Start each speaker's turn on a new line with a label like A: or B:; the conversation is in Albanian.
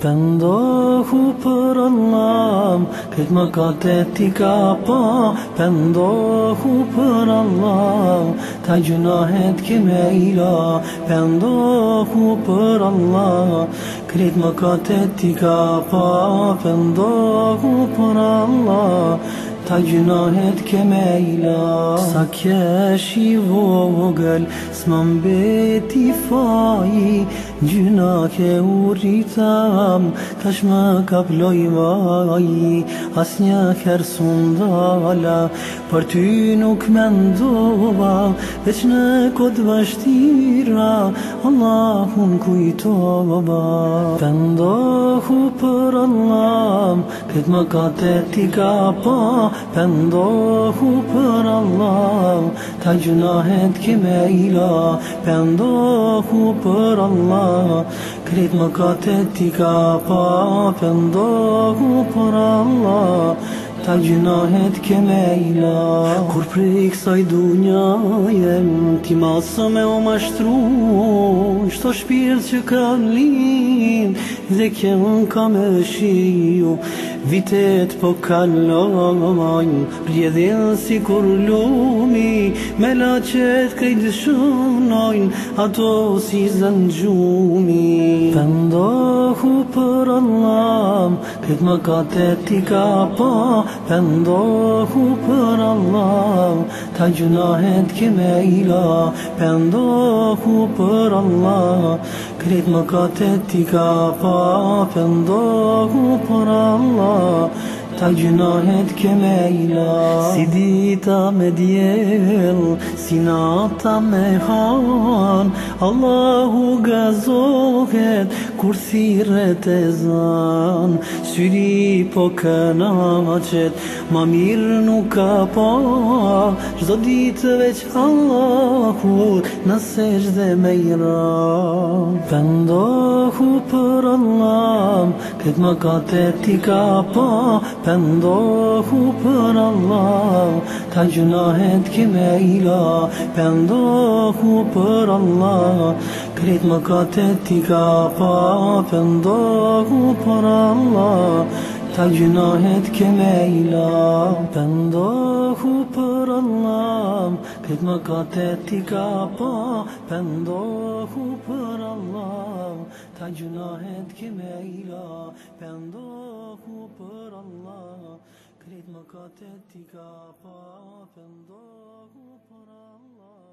A: Pendohu për Allah, këtë më katet i ka pa. Pendohu për Allah, ta gjunahet kime ila. Pendohu për Allah, këtë më katet i ka pa. Pendohu për Allah, ta gjunahet keme ila. Sa kesh i vogël, s'ma mbeti faji, gjuna ke urritam, tash më kaploj vaji. As një herë s'undala, për ty nuk mendova, veç në kod vështira, Allahun kujtova. Pendohu për Allah, këtë më katet i ka pa. Pendohu për Allah, ta gjunahet kime ila. Pendohu për Allah, krejt më katet i ka pa. Pendohu për Allah, ta gjunahet kime ila. Kur prej kësaj dunjaje, ti masë me o mashtru, shto shpirt që kam lind, dhe kjen ka me shiju. Vitet po kalojnë, rjedhin si kur lumi, me laqet krejt shunojnë, ato si zëngjumi. Pendohu për Allah, këtë më katet i ka pa. Pendohu për Allah, ta gjunahet kime ila. Pendohu për Allah, krejt më katet i ka pa. Pendohu për Allah, ta gjunahet keme ila. Si dita me djel, si nata me han, Allahu gazohet kur thirret e zan. Syri po kënaqet, ma mirë nuk ka pa, çdo ditë veç Allahut në sejdë me i ran. Pendohu për Allah, këtë më katet i ka pa. Pendohu për Allah, ta gjunahet kime ila. Pendohu për Allah, krejt më katet i ka pa. Pendohu për Allah, ta gjunahet kime ila. Pendohu për Allah, krejt më katet i ka pa. Pendohu për Allah, ta gjunahet kime ila. Pendohu për Allah, krejt më katet i ka pa. Pendohu për Allah.